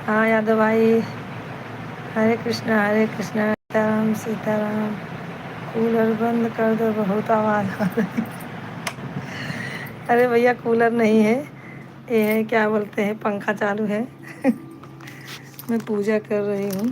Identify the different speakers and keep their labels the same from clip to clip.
Speaker 1: हाँ यादव भाई। हरे कृष्णा सीताराम सीताराम। कूलर बंद कर दो, बहुत आवाज़ आ रही। अरे भैया कूलर नहीं है, ये है क्या बोलते हैं, पंखा चालू है। मैं पूजा कर रही हूँ।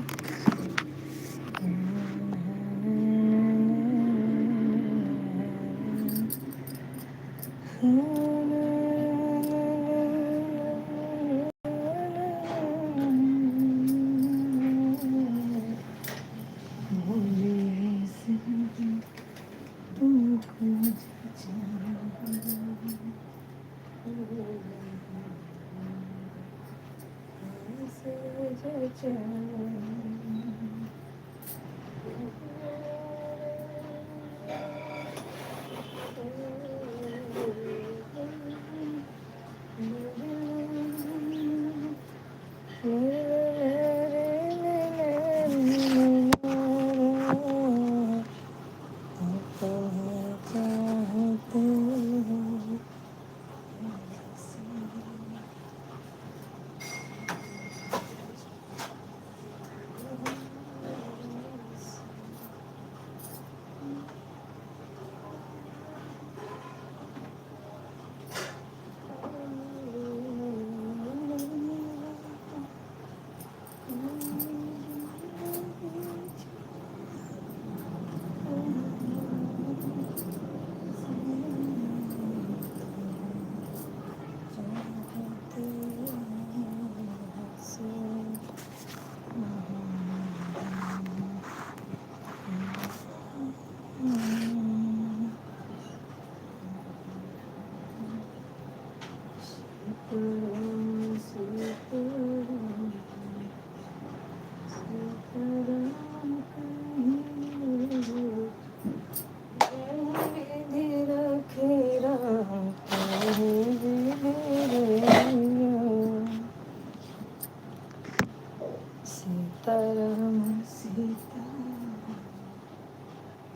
Speaker 1: सीताराम सीताराम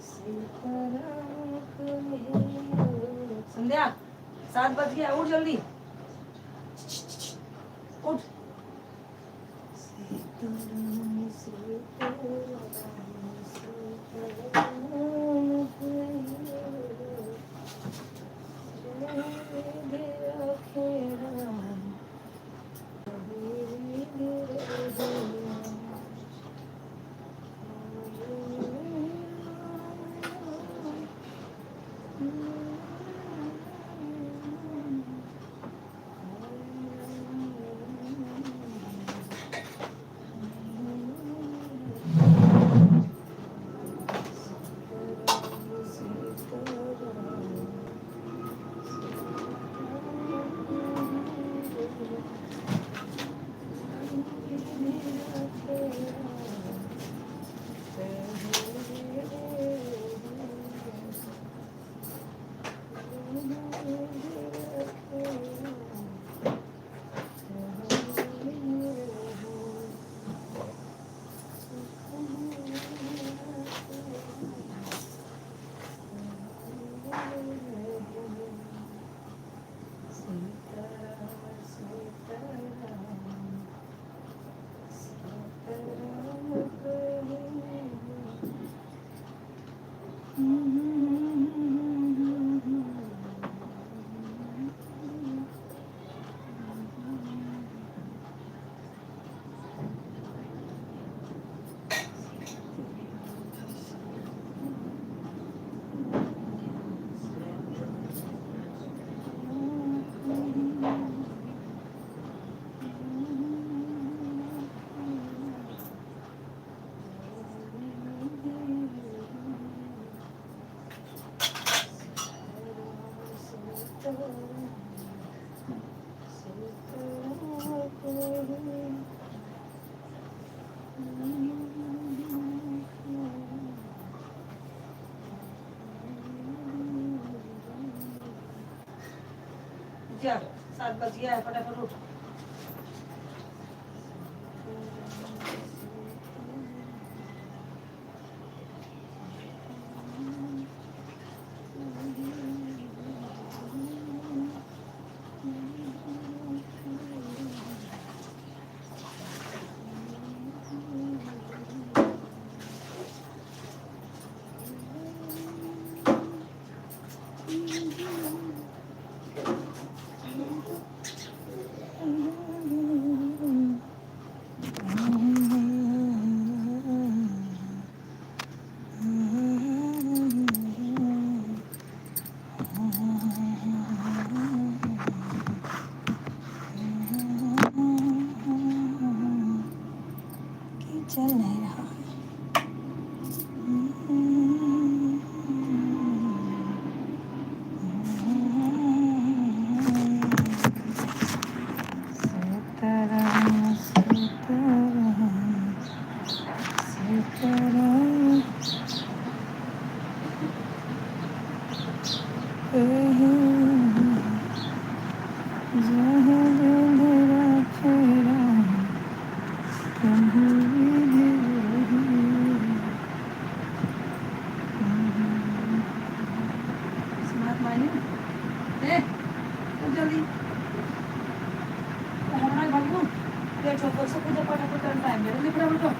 Speaker 1: सीताराम संध्या 7 बज गया, उठ जल्दी उठ। सीताराम सीताराम क्या 7 बज गया है, फटाफट उठ। जहाँ अंधेरा फेरा तहाँ विधि रही। स्मार्ट माइने ए चल जल्दी हमारा भागू लेट हो तो सब पूजा पाठ करने टाइम दे जल्दी फटाफट करो।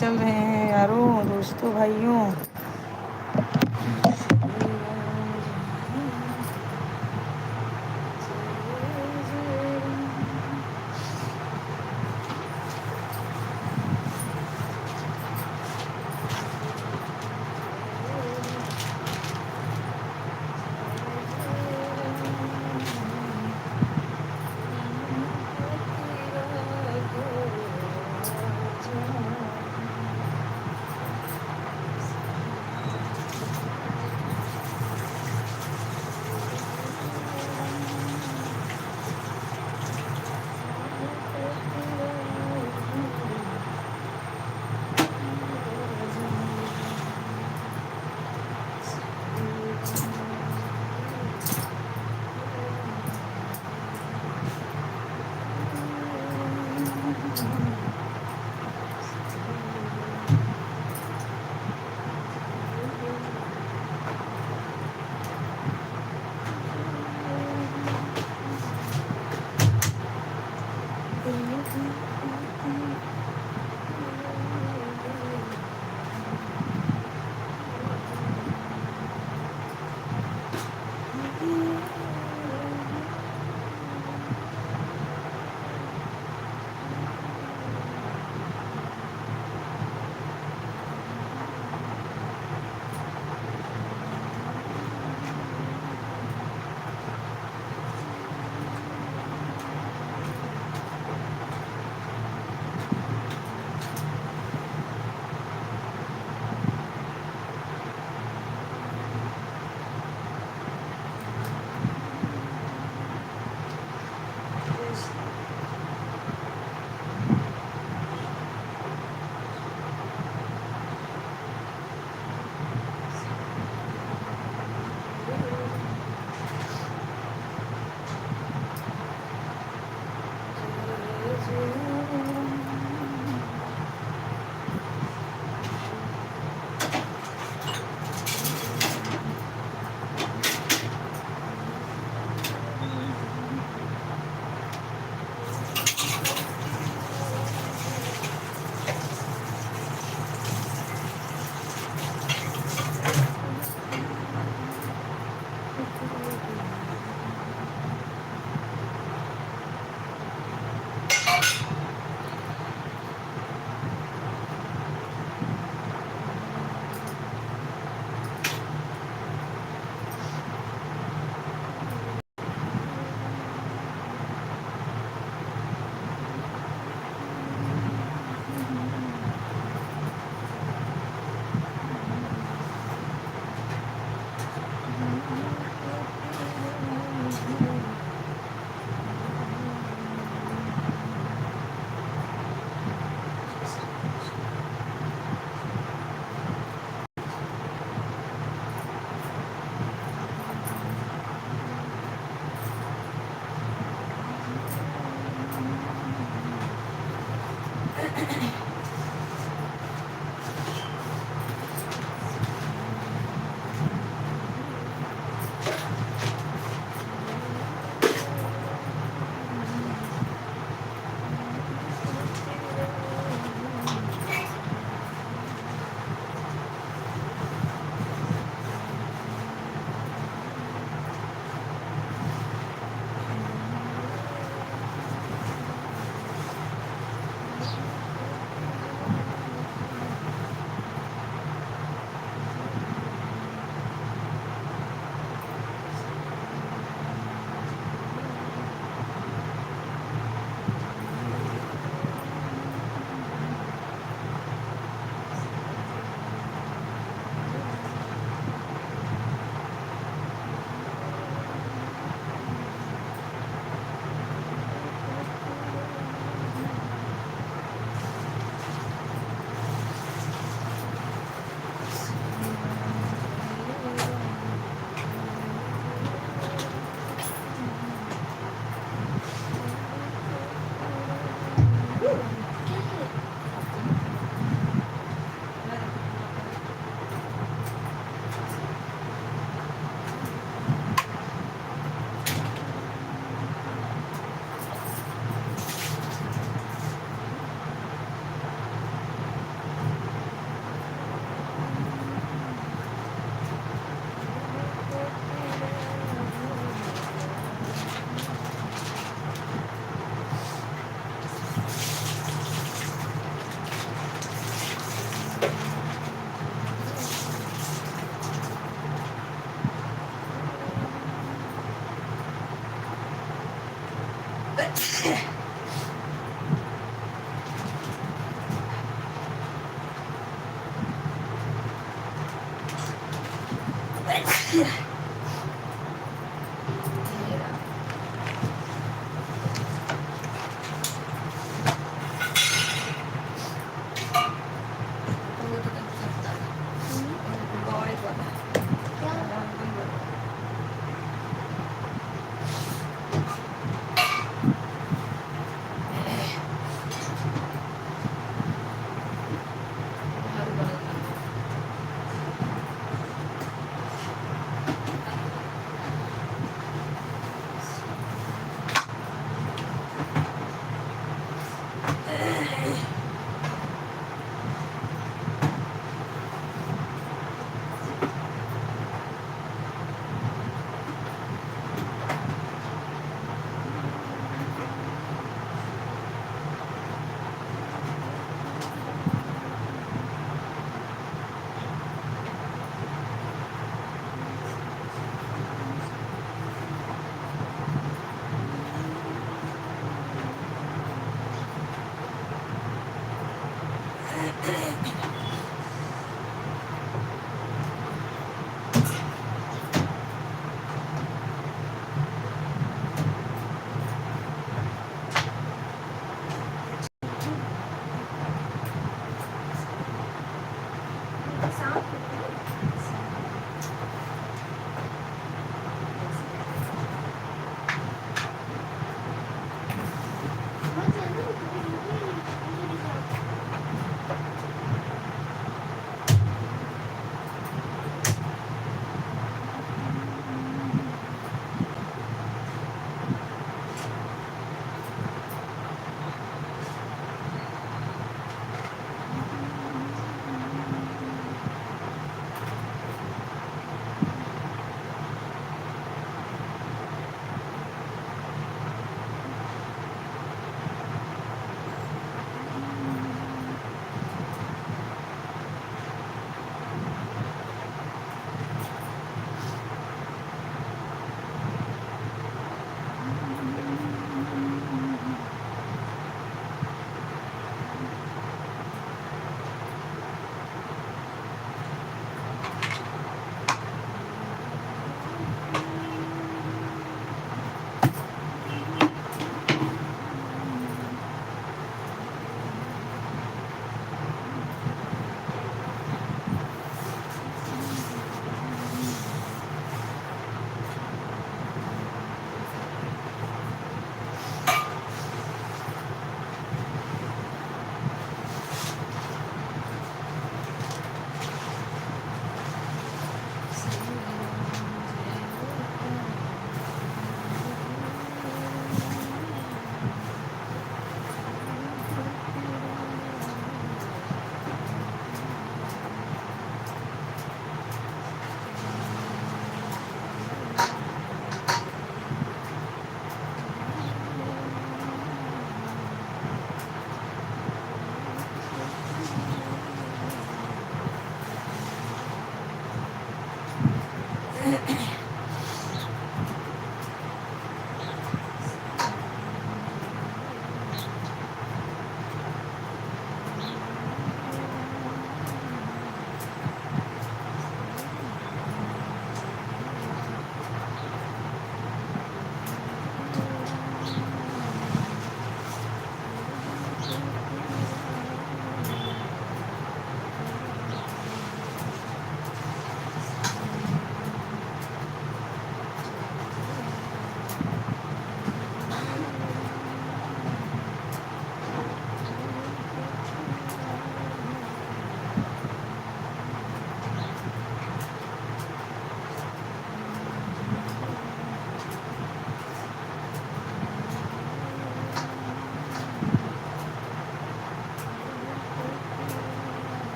Speaker 1: चल रहे हैं यारों, दोस्तों, भाइयों।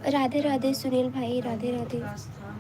Speaker 2: राधे राधे सुनील भाई, राधे राधे।
Speaker 1: का स्थान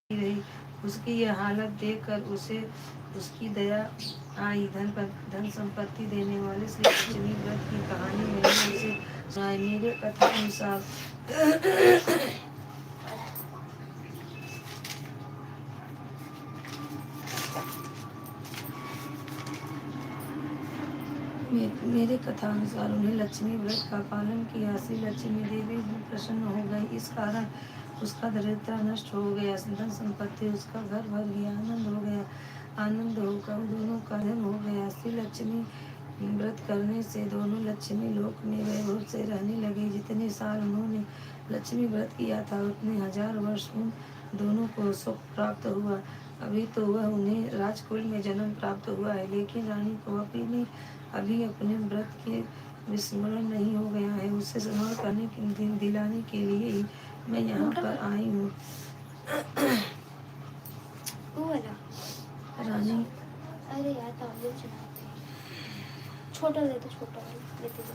Speaker 1: रही। उसकी यह हालत देखकर उसे उसकी दया आई। धन संपत्ति देने वाले श्री लक्ष्मी व्रत की कहानी मैंने उसे सुनाई। मेरे कथा अनुसार मेरे कथा अनुसार उन्हें लक्ष्मी व्रत का पालन किया। श्री लक्ष्मी देवी प्रसन्न हो गई। इस कारण उसका दरिद्रता नष्ट हो गया, धन संपत्ति उसका घर भर गया, आनंद हो गया। आनंद होकर दोनों का धन हो गया। श्री लक्ष्मी व्रत करने से दोनों लक्ष्मी लोक में वैभव से रहने लगे। जितने साल उन्होंने लक्ष्मी व्रत किया था उतने 1000 वर्ष उन दोनों को सुख प्राप्त हुआ। अभी तो वह उन्हें राजकुल में जन्म प्राप्त हुआ है, लेकिन रानी को अभी अपने व्रत के विस्मरण नहीं हो गया है। उसे स्मरण करने के दिलाने के लिए ही मैं यहाँ पर आई हूँ। रानी
Speaker 2: अरे यार छोटा दे दो, छोटा लेते दो।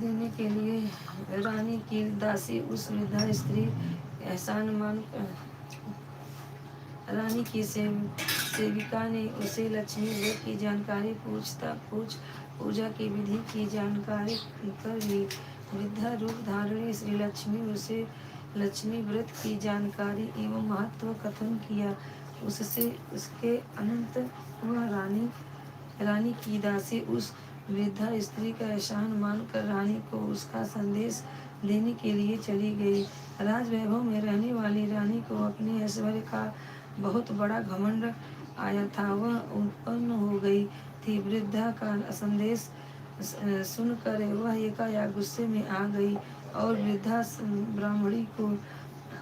Speaker 1: देने के लिए रानी की दासी उस वृद्धा स्त्री एहसान मान रानी की सेविका ने उसे लक्ष्मी व्रत की जानकारी पूजा की विधि की जानकारी कर ली। वृद्धा रूप धारणी श्री लक्ष्मी उसे लक्ष्मी व्रत की जानकारी एवं महत्व कथन किया। उससे उसके अनंत वह रानी की दासी उस वृद्धा स्त्री का एहसान मानकर रानी को उसका संदेश देने के लिए चली गई। राजवैभव में रहने वाली रानी को अपने ऐश्वर्य का बहुत बड़ा घमंड आया था। वह उत्पन्न हो गई थी। वृद्धा का संदेश सुनकर वह एकाएक गुस्से में आ गई और वृद्धा ब्राह्मणी को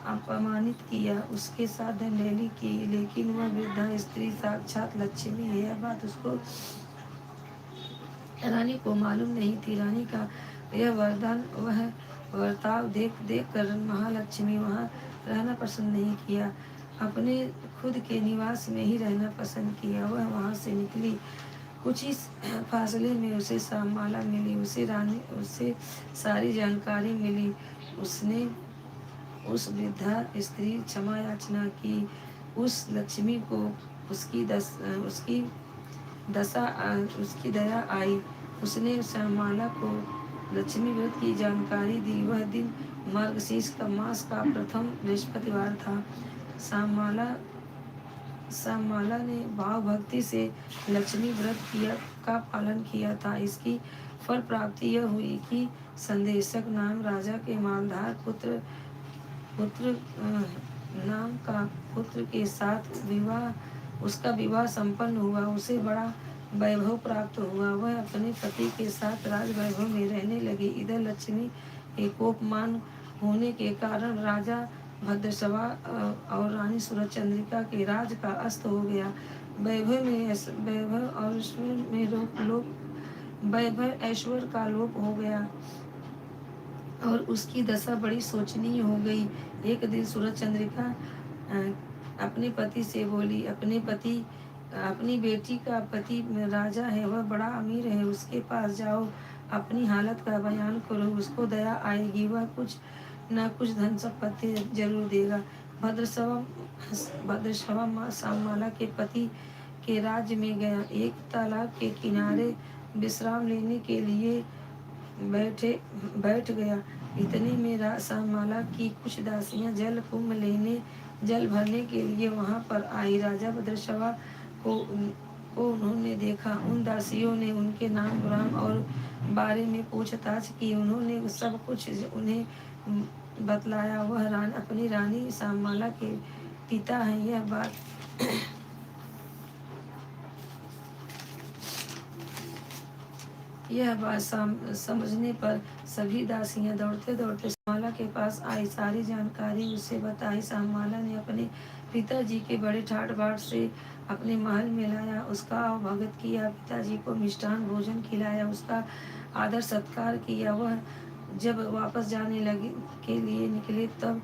Speaker 1: अपमानित किया, उसके साथ धनहेली की। लेकिन वह वृद्धा स्त्री साक्षात लक्ष्मी है, यह बात उसको रानी को मालूम नहीं थी। रानी का यह वह वर्ताव देख कर महालक्ष्मी वहाँ रहना पसंद नहीं किया, अपने खुद के निवास में ही रहना पसंद किया। वह वहाँ से निकली। कुछ ही फासले में उसे शाममाला मिली। उसे सारी जानकारी मिली। उसने उस वृद्धा स्त्री क्षमा याचना की। उस लक्ष्मी को उसकी दया आई। उसने श्याममाला को लक्ष्मी व्रत की जानकारी दी। वह दिन मार्गशीर्ष का मास का प्रथम बृहस्पतिवार था। श्याममाला ने भाव भक्ति से लक्ष्मी व्रत का पालन किया था। इसकी फल प्राप्ति यह हुई कि संदेशक नाम राजा के मालधार पुत्र नाम का पुत्र के साथ उसका विवाह संपन्न हुआ। उसे बड़ा वैभव प्राप्त हुआ। वह अपने पति के साथ राज वैभव में रहने लगी। इधर लक्ष्मी के कोपमान होने के कारण राजा भद्रशवा और रानी सूरजचंद्रिका के राज का अस्त हो गया। वैभव ऐश्वर्य का लोप हो गया और उसकी दशा बड़ी शोचनीय हो गई। एक दिन सूरजचंद्रिका अपने पति से बोली, अपनी बेटी का पति राजा है, वह बड़ा अमीर है, उसके पास जाओ, अपनी हालत का बयान करो, उसको दया आएगी, वह कुछ न कुछ धन संपत्ति जरूर देगा। भद्रशवा श्याममाला के पति के राज्य में गया। एक तालाब के किनारे विश्राम लेने के लिए बैठ गया। इतने में श्याममाला की कुछ दासियां जल भरने के लिए वहां पर आई। राजा भद्रशवा को को उन्होंने देखा। उन दासियों ने उनके नाम गुलाम और बारे में पूछताछ की। उन्होंने सब कुछ उन्हें बतलाया। वह अपनी रानी श्यामला के पिता हैं। यह बात समझने पर सभी दासियां दौड़ते दौड़ते श्यामला के पास आई। सारी जानकारी उसे बताई। श्यामला ने अपने पिताजी के बड़े ठाट बाट से अपने महल में लाया। उसका स्वागत किया। पिताजी को मिष्ठान भोजन खिलाया। उसका आदर सत्कार किया। वह जब वापस जाने लगे के लिए निकले तब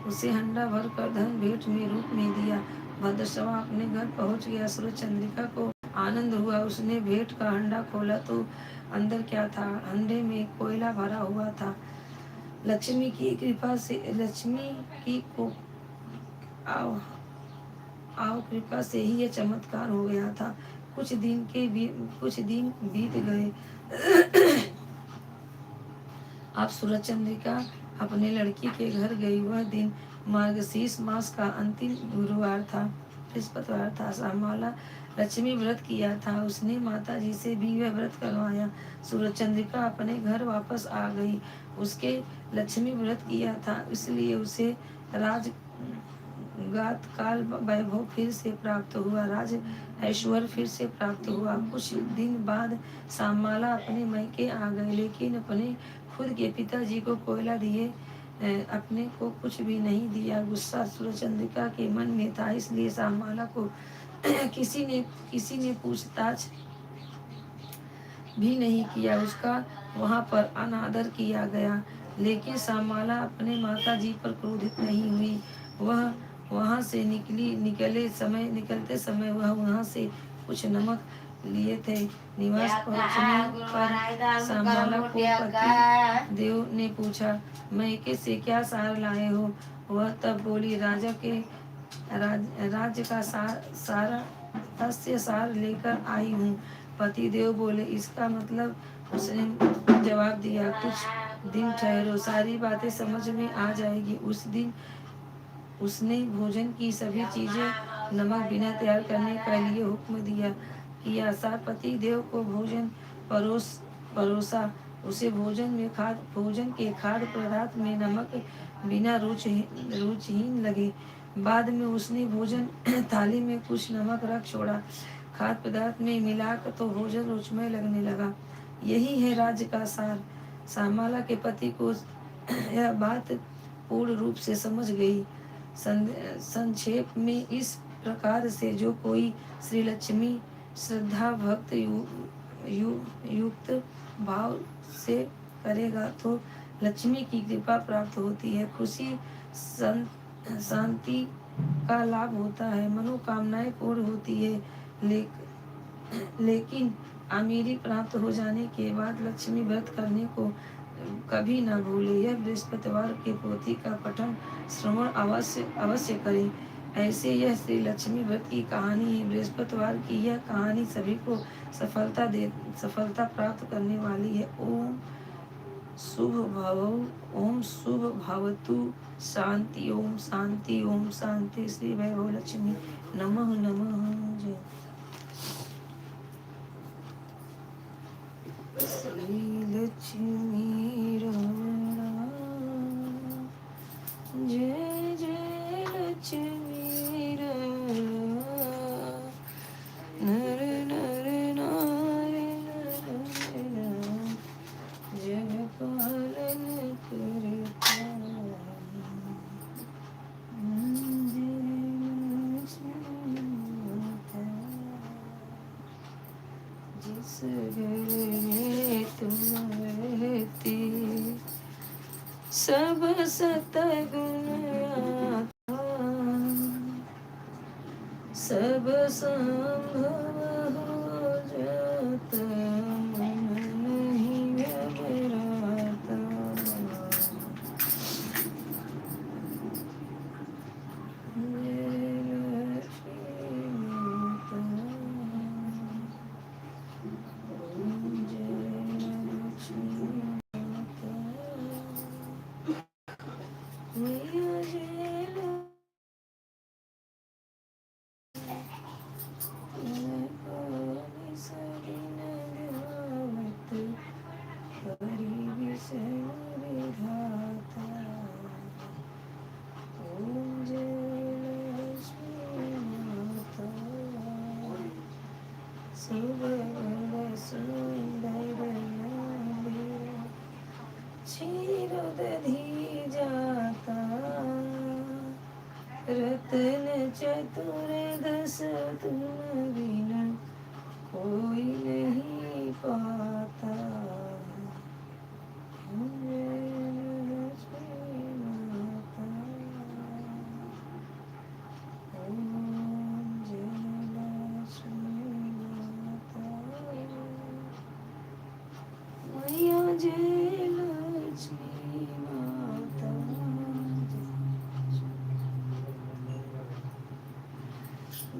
Speaker 1: उसे हंडा भर कर धन भेंट में रूप में दिया। भद्रशवा अपने घर पहुंच गया। सूरज चंद्रिका को आनंद हुआ। उसने भेंट का हंडा खोला तो अंदर क्या था? हंडे में कोयला भरा हुआ था। लक्ष्मी की कृपा से ही यह चमत्कार हो गया था। कुछ दिन बीत गए। अब सूरज चंद्रिका अपने लड़की के घर गई। वह दिन मार्गशीर्ष मास का अंतिम गुरुवार था, बृहस्पतिवार था। श्यामला लक्ष्मी व्रत किया था। उसने माताजी से भी वह व्रत करवाया। सूरज चंद्रिका अपने घर वापस आ गई। उसके लक्ष्मी व्रत किया था, इसलिए उसे राजगात काल वैभव फिर से प्राप्त हुआ। राज ऐश्वर्य फिर से प्राप्त हुआ। कुछ दिन बाद श्यामला अपने मैके आ गए, लेकिन अपने खुद के पिताजी को कोयला दिए अपने को कुछ भी नहीं दिया। गुस्सा सूरज चंद्रिका के मन में था, इसलिए श्यामला को किसी ने पूछताछ भी नहीं किया। उसका वहां पर अनादर किया गया। लेकिन श्यामला अपने माताजी पर क्रोधित नहीं हुई। वह वहां से निकलते समय वह वहां से कुछ नमक लिए थे। निवास पहुंचने पर श्यामला को पति देव ने पूछा, मैके से क्या सार लाए हो? वह तब बोली, राज्य का सार लेकर आई हूँ। पति देव बोले, इसका मतलब? उसने जवाब दिया, कुछ दिन ठहरो, सारी बातें समझ में आ जाएगी। उस दिन उसने भोजन की सभी चीजें नमक बिना तैयार करने के लिए हुक्म किया। पति देव को भोजन परोसा। उसे भोजन के खाद्य पदार्थ में नमक बिना रुचिहीन लगे। बाद में उसने भोजन थाली में कुछ नमक रख छोड़ा। खाद्य पदार्थ में मिलाकर तो भोजन रुचिमय लगने लगा। यही है राज्य का सार। श्यामला के पति को यह बात पूर्ण रूप से समझ गई। संक्षेप में इस प्रकार से जो कोई श्री लक्ष्मी श्रद्धा भक्त युक्त भाव से करेगा तो लक्ष्मी की कृपा प्राप्त होती है। खुशी शांति का लाभ होता है। मनोकामनाएं पूर्ण होती है। लेकिन अमीरी प्राप्त हो जाने के बाद लक्ष्मी व्रत करने को कभी न भूले। यह बृहस्पतिवार के पोथी का पठन श्रवण अवश्य करें। ऐसे यह श्री लक्ष्मी व्रत की कहानी है। बृहस्पतिवार की यह कहानी सभी को सफलता प्राप्त करने वाली है। ओम शुभ भवतु। शांति ओम शांति ओम शांति। श्री वैभव लक्ष्मी नमः नमः। जय श्री लक्ष्मी रमणा। जय जय लक्ष्मी रमणा। नर नर नारी नर जग पालन करता। जिस घर में तुम रहती सब सतगुण आता, सब संभव हो जाता, मन नहीं घबराता।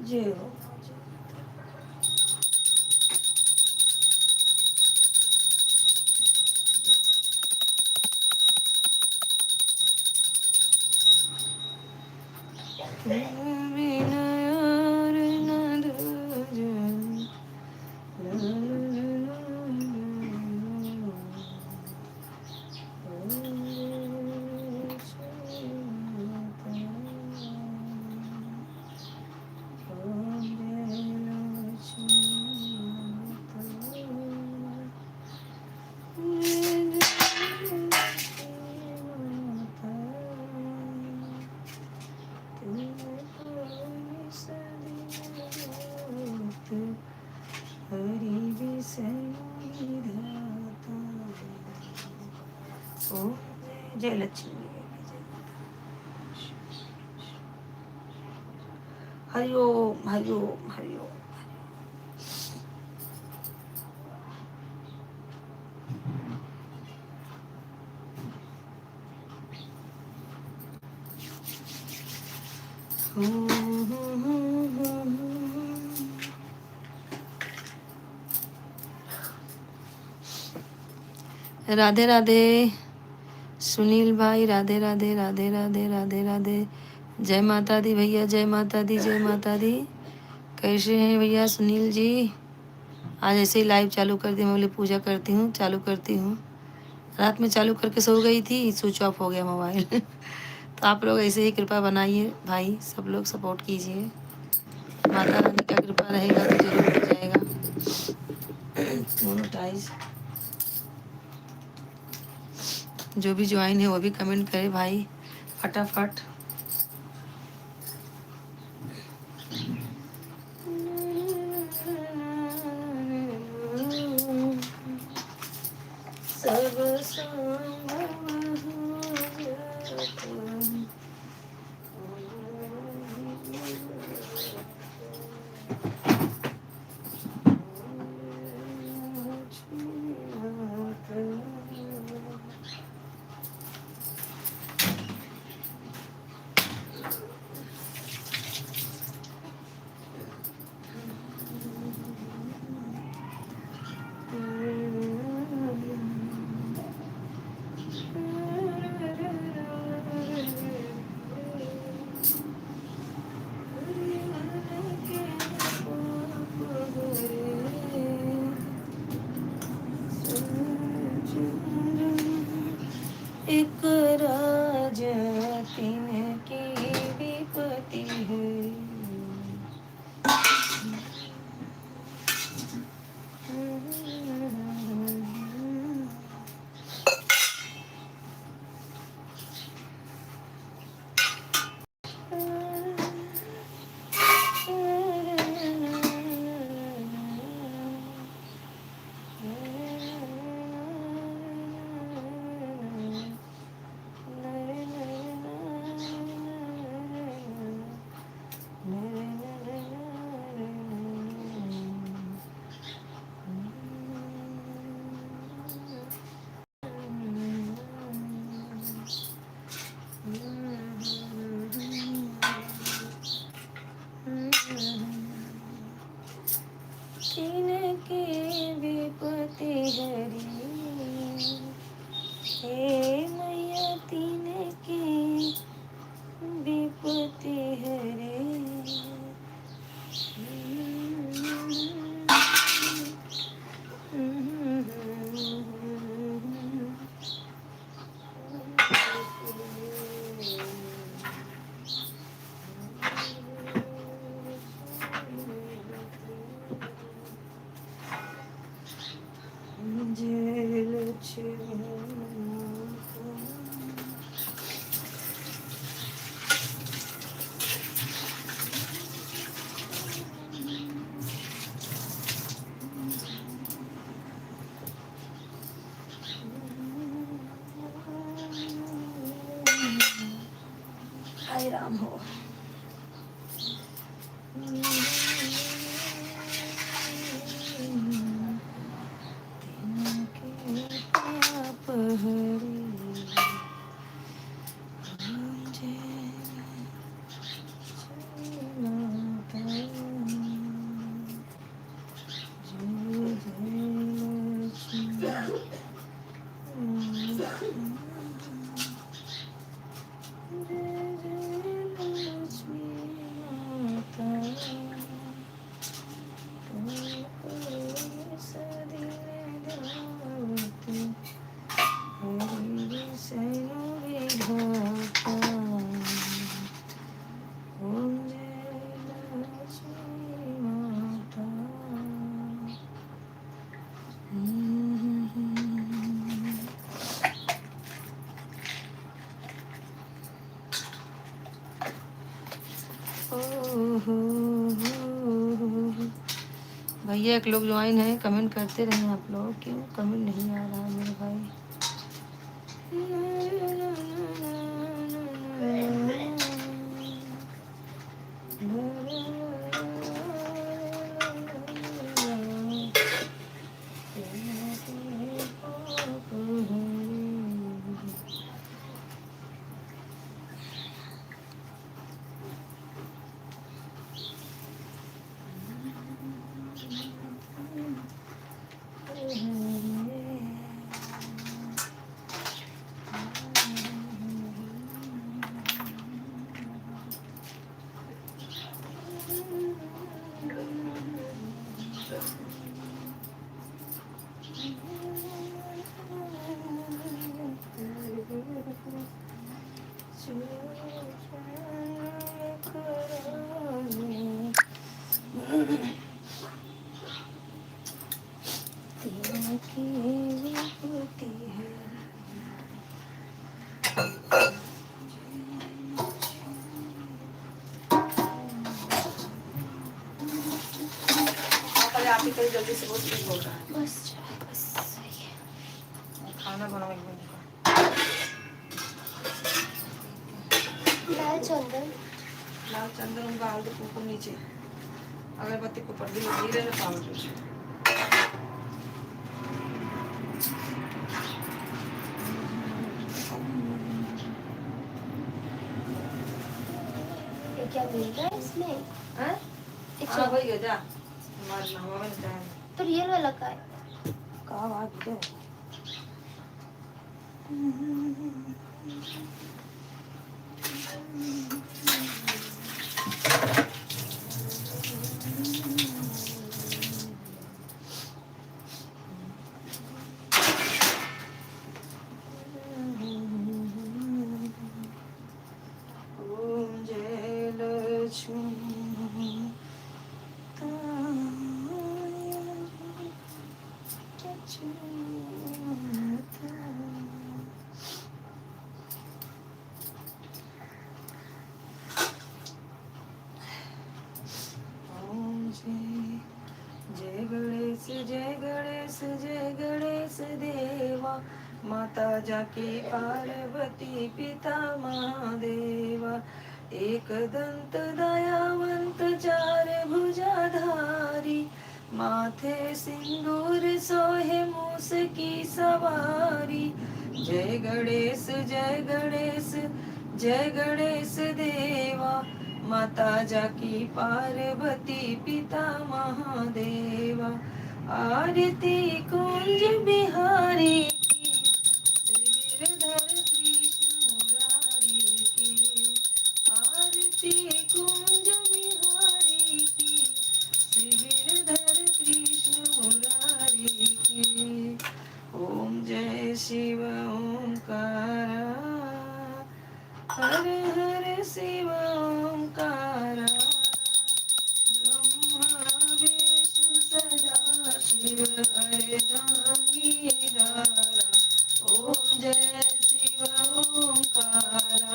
Speaker 1: जय हो। जय लक्ष्मी। हरिओम हरिओम हरिओम। राधे राधे सुनील भाई, राधे राधे राधे राधे राधे राधे। जय माता दी भैया, जय माता दी, जय माता दी। कैसे हैं भैया सुनील जी? आज ऐसे ही लाइव चालू कर दी, मैं बोली पूजा करती हूँ, चालू करती हूँ। रात में चालू करके सो गई थी, स्विच ऑफ हो गया मोबाइल। तो आप लोग ऐसे ही कृपा बनाइए भाई, सब लोग सपोर्ट कीजिए। माता रानी का कृपा रहेगा तो जरूर हो जाएगा मोनेटाइज। जो भी ज्वाइन है वो भी कमेंट करे भाई फटाफट। सब एक राजा तिनकी विपत्ति है। तिनकी विपत्ति हरी, हे मैया तिनकी विपत्ति हरी। जय लक्ष्मी। हरे राम हो। पाप हरी जय माता। भैया एक लोग ज्वाइन है, कमेंट करते रहे आप लोग, क्यों कमेंट नहीं आ रहा मेरे भाई। आप ही कहीं जल्दी से बहुत कुछ बोल रहा है।
Speaker 2: बस सही है।
Speaker 1: खाना बनाओ एक मिनट का।
Speaker 2: लाल चंदन
Speaker 1: लाल चंदन डाल दो ऊपर नीचे, अगरबत्ती को ऊपर धीरे धीरे डाल दो।
Speaker 2: ये क्या मिल रहा है इसमें?
Speaker 1: हाँ भाई जा हमारे हवा में जाए
Speaker 2: तो रियल वाला का है?
Speaker 1: कहाँ भाग गए। ओम जय लक्ष्मी जय गणेश जय गणेश जय गणेश देवा, माता जाकी पार्वती पिता महादेवा, एक दंत दयावंत चार भुजाधारी, माथे सिंदूर सोहे मूस की सवारी। जय गणेश जय गणेश देवा, माता जाकी पार्वती पिता महादेवा, आरती कुंज बिहारी की, श्री गिरधर कृष्ण मुरारी की, आरती कुंज बिहारी की, श्री गिरधर कृष्ण मुरारी की। ओम जय शिव ओंकारा, हरे हरे शिव ओंकारा, ब्रह्मा विष्णु सदा शिव अर्धांगिरारा। ओम जय शिव ओंकारा,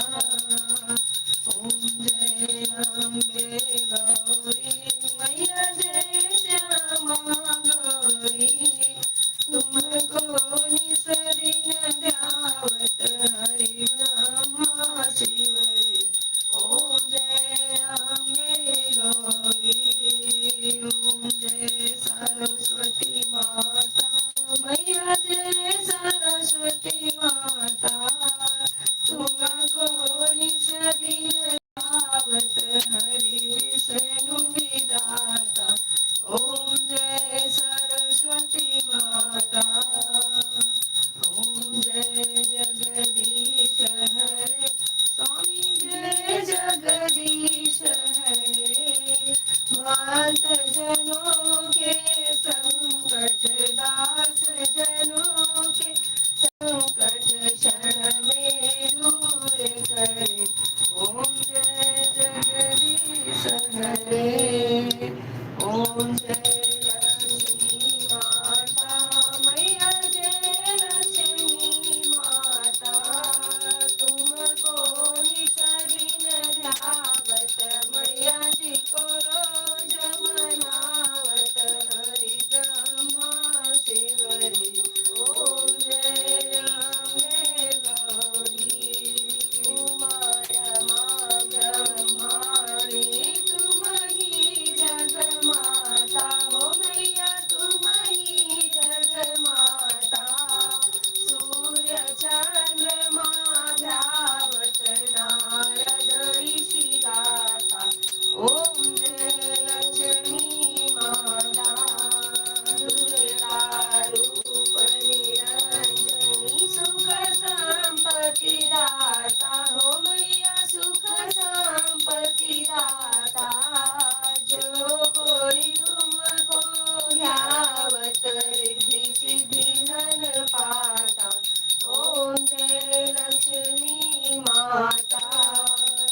Speaker 1: ओम जय अम्बे गौरी मैया जय श्यामा गौरी, तुमको निसरिन ध्यावत हरि ब्रह्मा शिव जी। ओम जय अम्बे गौरी, ओम जय सरस्वती माता मैया जय सरस्वती माता, तुमको निसरिन ध्यावत हरि विष्णु विधाता। ओम जय सरस्वती माता, ओम जय जगदीश हरे, स्वामी जय जगदीश हरे, मात जनों के संकट दास जनों के संकट क्षण में दूर करे। ओम जय जगदीश हरे, ओम जय लक्ष्मी माता मैया जय लक्ष्मी माता, तुमको निसरिन ध्यावत मैया जी को
Speaker 2: माता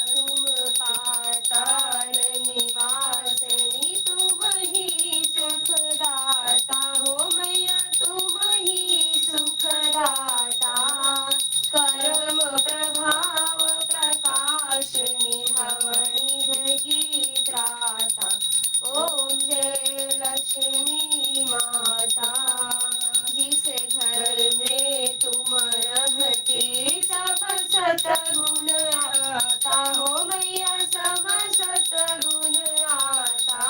Speaker 2: तुम पाताल निवासिनी तुम ही सुखदाता हो मैया तुम ही सुखदाता कर्म प्रभाव प्रकाशनी भवनि गीत्राता ओम जय लक्ष्मी माता जिस घर में तुम रहती सब सतगुण आता हो मैया सब सतगुण आता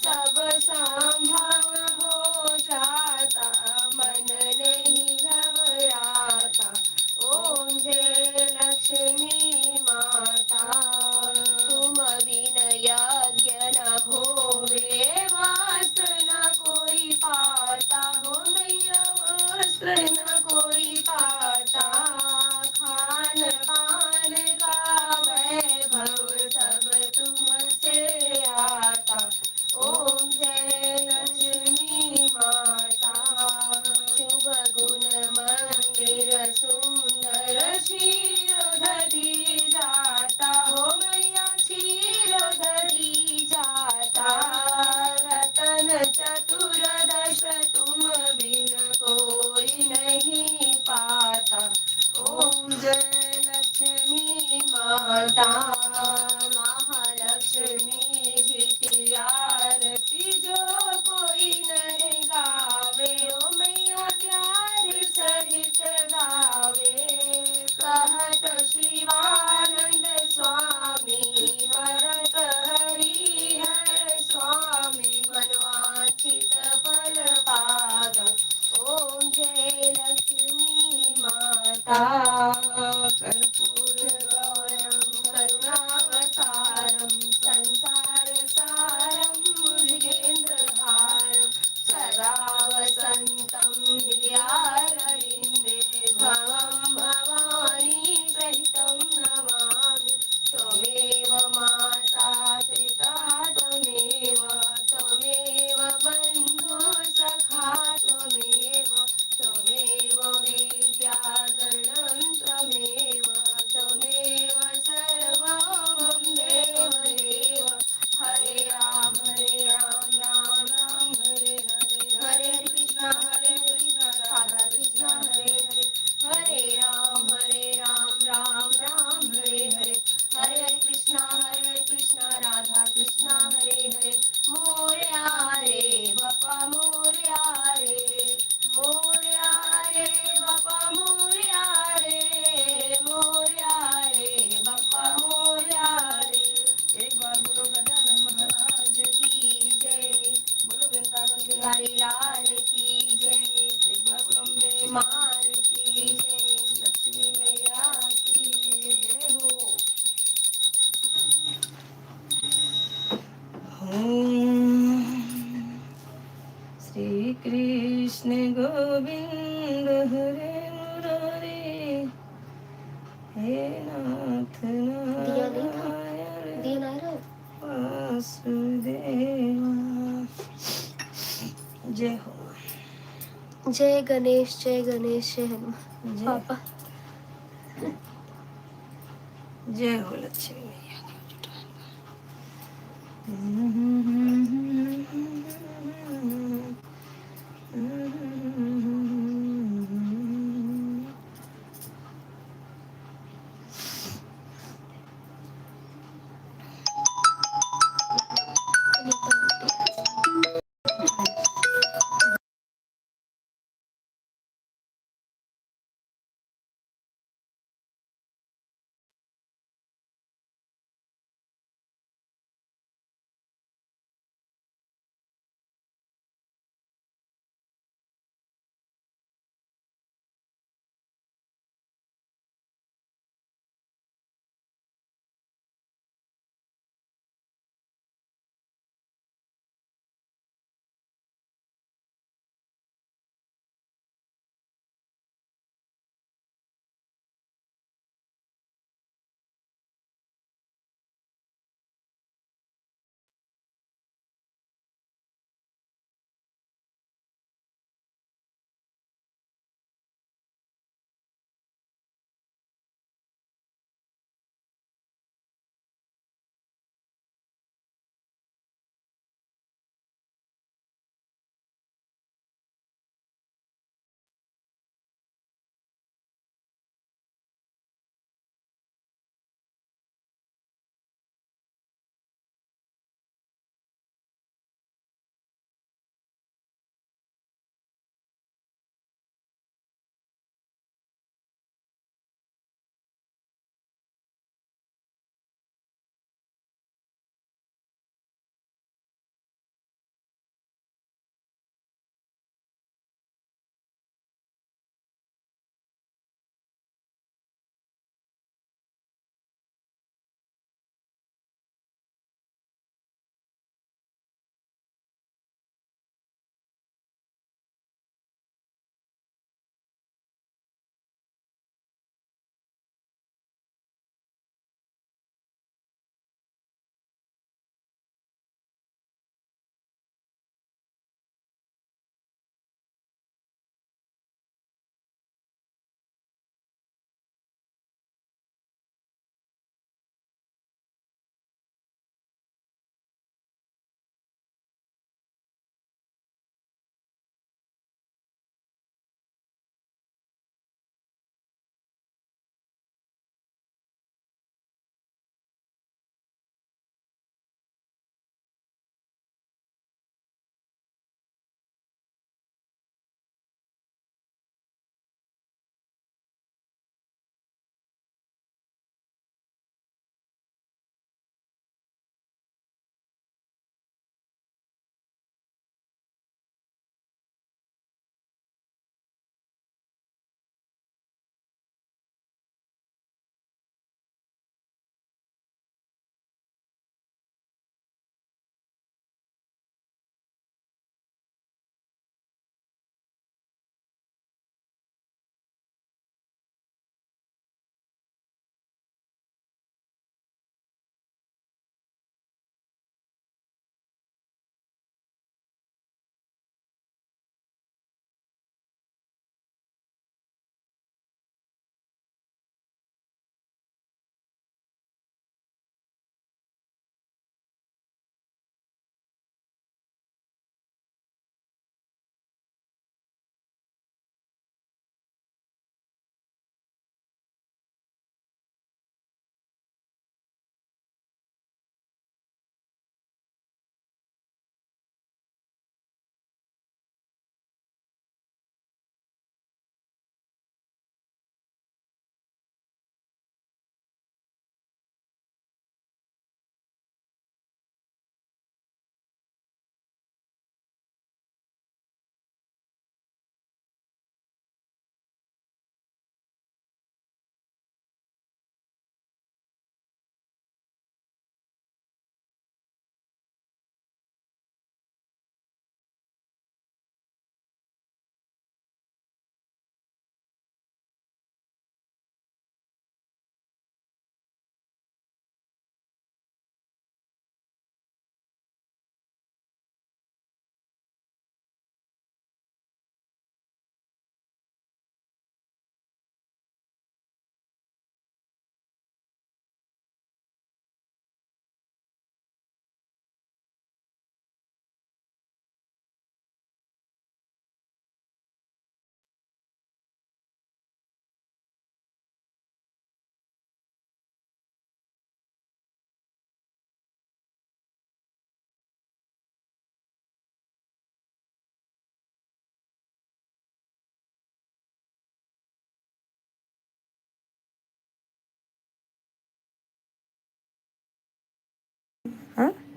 Speaker 2: सब संभव हो जाता मन नहीं घबराता ओम जय लक्ष्मी माता तुम बिन यज्ञ न होवे वस्त्र न कोई पाता हो मैया वस्त्र न कोई पाता खान पान का वैभव सब तुमसे आता ओम जय लक्ष्मी माता शुभ गुण मंदिर सुंदर क्षीरोदधी जाता हो मैया क्षीरोदधी जाता रतन चतुर्दश तुम बिन कोई नहीं पाता ओम जय लक्ष्मी माता महालक्ष्मी जी की आरती जो कोई नर गावे ओ मैया प्यार सहित गावे कहत शिवानंद स्वामी हरत हरि हर स्वामी मनवांछित फल पागा ओम जय लक्ष्मी माता कर्पूर गौरम करुणावतारम संसार सारम मृगेन्द्रहारम सदा वसंतं हृदयारविन्दे भवं भवानी सहितं नमामि त्वमेव माता पिता त्वमेव त्वमेव बन्धु सखा त्वमेव त्वमेव विद्याधनं त्वमेव त्वमेव सर्वं देवदेव हरे राम राम राम हरे हरे हरे कृष्णा राधा कृष्णा हरे हरे हरे राम राम राम हरे हरे हरे कृष्णा राधा कृष्णा हरे हरे मोरया रे बापा मोरया रे मोरया रे बापा मोरया रे मोरया रे बापा मोरया रे एक बार बोलो गजानन महाराज की जय बोलो वृंदावन बिहारी लाल की जय एक बार बोलो अम्बे मार की जय लक्ष्मी मैया की जय हो
Speaker 1: ओम श्री कृष्ण गोविंद हरे मुरारी हे नाथ नारायण
Speaker 2: दिया नहीं रहा
Speaker 1: वासुदेवा जय हो
Speaker 2: जय गणेश जय हनुमान
Speaker 1: जय
Speaker 2: पापा
Speaker 1: जय हो लक्ष्मी मैया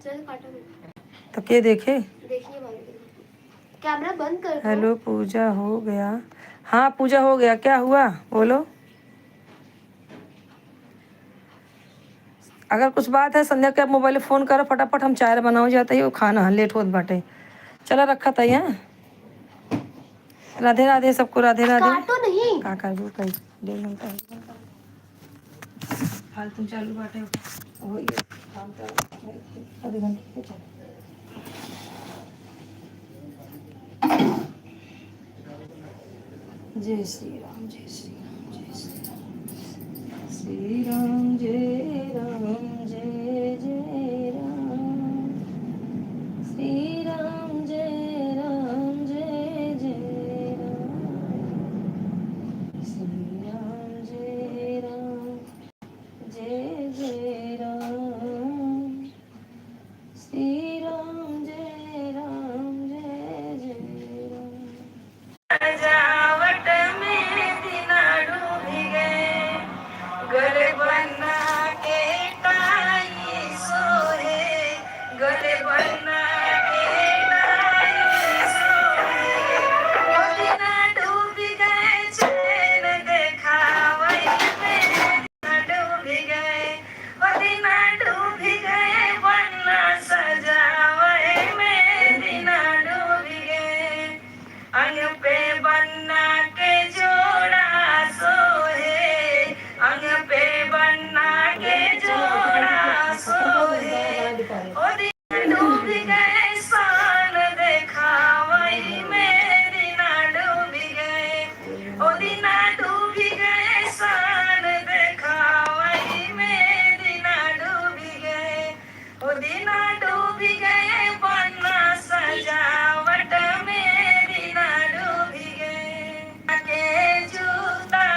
Speaker 2: चल काटो नहीं।
Speaker 1: तो के देखे।
Speaker 2: देखिए भाभी, कैमरा बंद कर दो।
Speaker 1: हेलो पूजा हो गया। हाँ पूजा हो गया, क्या हुआ बोलो। अगर कुछ बात है संध्या के मोबाइल फ़ोन करो फटाफट, हम चाय बनाओ जाते ही वो खाना लेट होत बाटे। चला रखा था यहाँ। राधे राधे सबको, राधे राधे।
Speaker 2: काटो नहीं।
Speaker 1: का करबू कई 1.5 घंटा फालतू चालू बाटे हो ये काम तो आधे घंटे के चल। जय श्री राम, जय श्री राम, जय श्री राम, श्री